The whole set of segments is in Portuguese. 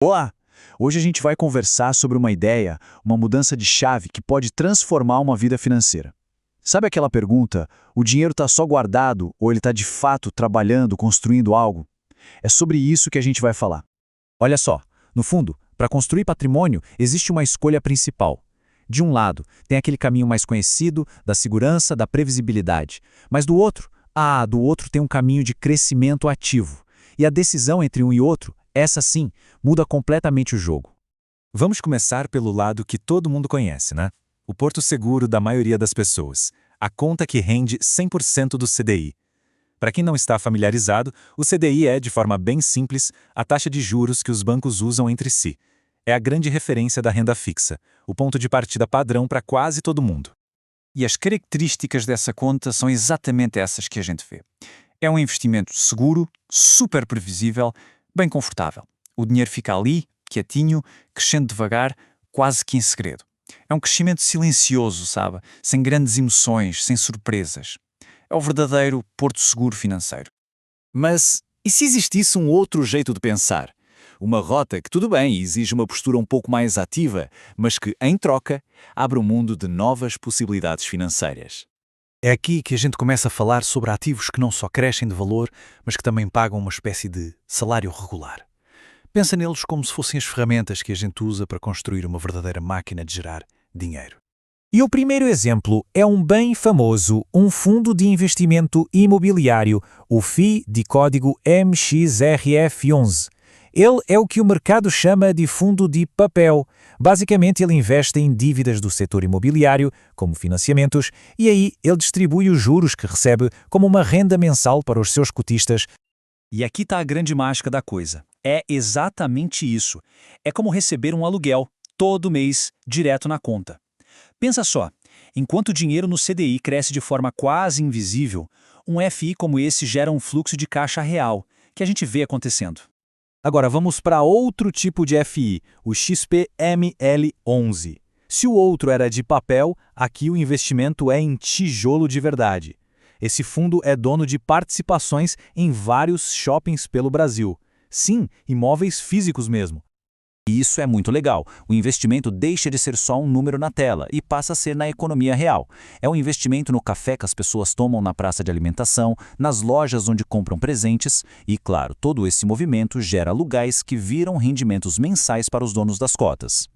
Olá! Hoje a gente vai conversar sobre uma ideia, uma mudança de chave que pode transformar uma vida financeira. Sabe aquela pergunta, o dinheiro está só guardado ou ele está de fato trabalhando, construindo algo? É sobre isso que a gente vai falar. Olha só, no fundo, para construir patrimônio, existe uma escolha principal. De um lado, tem aquele caminho mais conhecido, da segurança, da previsibilidade. Mas do outro tem um caminho de crescimento ativo. E a decisão entre um e outro, essa sim, muda completamente o jogo. Vamos começar pelo lado que todo mundo conhece, né? O porto seguro da maioria das pessoas. A conta que rende 100% do CDI. Para quem não está familiarizado, o CDI é, de forma bem simples, a taxa de juros que os bancos usam entre si. É a grande referência da renda fixa, o ponto de partida padrão para quase todo mundo. E as características dessa conta são exatamente essas que a gente vê. É um investimento seguro, super previsível, bem confortável. O dinheiro fica ali, quietinho, crescendo devagar, quase que em segredo. É um crescimento silencioso, sabe? Sem grandes emoções, sem surpresas. É o verdadeiro porto seguro financeiro. Mas e se existisse um outro jeito de pensar? Uma rota que, tudo bem, exige uma postura um pouco mais ativa, mas que, em troca, abre um mundo de novas possibilidades financeiras. É aqui que a gente começa a falar sobre ativos que não só crescem de valor, mas que também pagam uma espécie de salário regular. Pensa neles como se fossem as ferramentas que a gente usa para construir uma verdadeira máquina de gerar dinheiro. E o primeiro exemplo é um bem famoso, um fundo de investimento imobiliário, o FI de código MXRF11. Ele é o que o mercado chama de fundo de papel. Basicamente, ele investe em dívidas do setor imobiliário, como financiamentos, e aí ele distribui os juros que recebe como uma renda mensal para os seus cotistas. E aqui está a grande mágica da coisa. É exatamente isso. É como receber um aluguel, todo mês, direto na conta. Pensa só, enquanto o dinheiro no CDI cresce de forma quase invisível, um FI como esse gera um fluxo de caixa real, que a gente vê acontecendo. Agora vamos para outro tipo de FI, o XPML11. Se o outro era de papel, aqui o investimento é em tijolo de verdade. Esse fundo é dono de participações em vários shoppings pelo Brasil. Sim, imóveis físicos mesmo. E isso é muito legal. O investimento deixa de ser só um número na tela e passa a ser na economia real. É um investimento no café que as pessoas tomam na praça de alimentação, nas lojas onde compram presentes e, claro, todo esse movimento gera aluguéis que viram rendimentos mensais para os donos das cotas.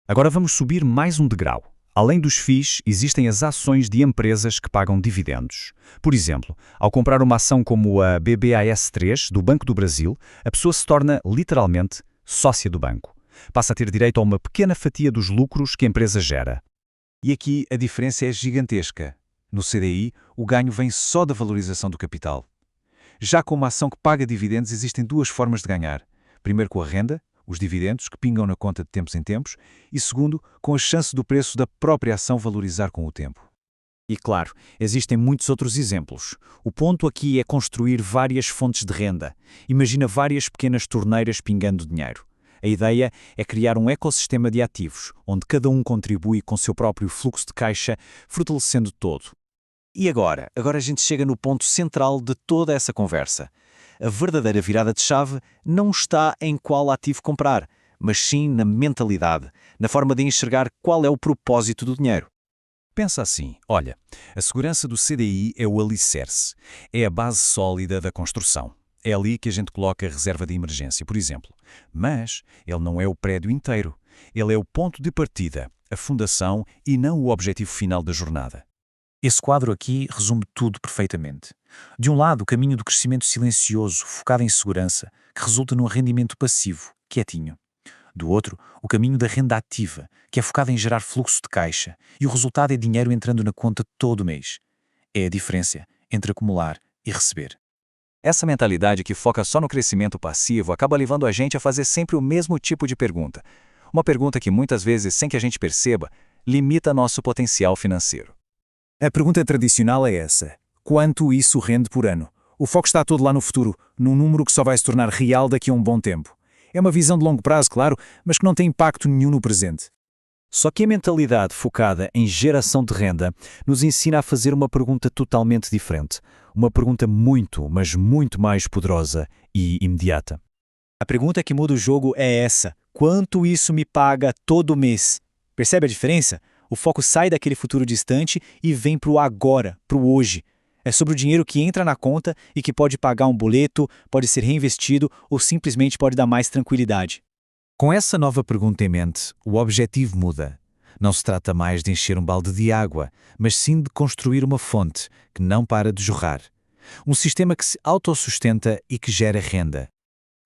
Agora vamos subir mais um degrau. Além dos FIIs, existem as ações de empresas que pagam dividendos. Por exemplo, ao comprar uma ação como a BBAS3 do Banco do Brasil, a pessoa se torna, literalmente, sócia do banco. Passa a ter direito a uma pequena fatia dos lucros que a empresa gera. E aqui a diferença é gigantesca. No CDI, o ganho vem só da valorização do capital. Já com uma ação que paga dividendos, existem duas formas de ganhar. Primeiro com a renda, os dividendos que pingam na conta de tempos em tempos, e segundo, com a chance do preço da própria ação valorizar com o tempo. E claro, existem muitos outros exemplos. O ponto aqui é construir várias fontes de renda. Imagina várias pequenas torneiras pingando dinheiro. A ideia é criar um ecossistema de ativos, onde cada um contribui com seu próprio fluxo de caixa, fortalecendo todo. E agora a gente chega no ponto central de toda essa conversa. A verdadeira virada de chave não está em qual ativo comprar, mas sim na mentalidade, na forma de enxergar qual é o propósito do dinheiro. Pensa assim, olha, a segurança do CDI é o alicerce, é a base sólida da construção. É ali que a gente coloca a reserva de emergência, por exemplo. Mas ele não é o prédio inteiro. Ele é o ponto de partida, a fundação e não o objetivo final da jornada. Esse quadro aqui resume tudo perfeitamente. De um lado, o caminho do crescimento silencioso, focado em segurança, que resulta num rendimento passivo, quietinho. Do outro, o caminho da renda ativa, que é focado em gerar fluxo de caixa, e o resultado é dinheiro entrando na conta todo mês. É a diferença entre acumular e receber. Essa mentalidade que foca só no crescimento passivo acaba levando a gente a fazer sempre o mesmo tipo de pergunta. Uma pergunta que muitas vezes, sem que a gente perceba, limita nosso potencial financeiro. A pergunta tradicional é essa: quanto isso rende por ano? O foco está todo lá no futuro, num número que só vai se tornar real daqui a um bom tempo. É uma visão de longo prazo, claro, mas que não tem impacto nenhum no presente. Só que a mentalidade focada em geração de renda nos ensina a fazer uma pergunta totalmente diferente. Uma pergunta muito, mas muito mais poderosa e imediata. A pergunta que muda o jogo é essa: quanto isso me paga todo mês? Percebe a diferença? O foco sai daquele futuro distante e vem para o agora, para o hoje. É sobre o dinheiro que entra na conta e que pode pagar um boleto, pode ser reinvestido ou simplesmente pode dar mais tranquilidade. Com essa nova pergunta em mente, o objetivo muda. Não se trata mais de encher um balde de água, mas sim de construir uma fonte que não para de jorrar. Um sistema que se autossustenta e que gera renda.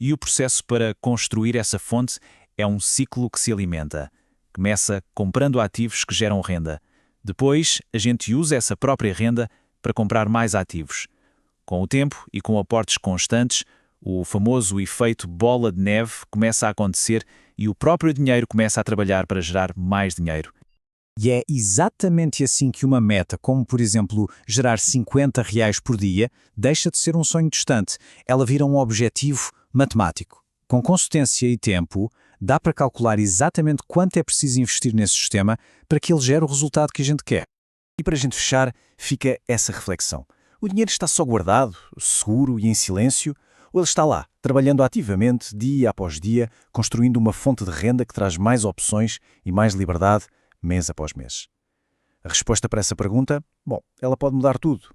E o processo para construir essa fonte é um ciclo que se alimenta. Começa comprando ativos que geram renda. Depois, a gente usa essa própria renda para comprar mais ativos. Com o tempo e com aportes constantes, o famoso efeito bola de neve começa a acontecer e o próprio dinheiro começa a trabalhar para gerar mais dinheiro. E é exatamente assim que uma meta, como por exemplo gerar R$ 50 por dia, deixa de ser um sonho distante. Ela vira um objetivo matemático. Com consistência e tempo, dá para calcular exatamente quanto é preciso investir nesse sistema para que ele gere o resultado que a gente quer. E para a gente fechar, fica essa reflexão. O dinheiro está só guardado, seguro e em silêncio, ou ele está lá, trabalhando ativamente, dia após dia, construindo uma fonte de renda que traz mais opções e mais liberdade, mês após mês? A resposta para essa pergunta, bom, ela pode mudar tudo.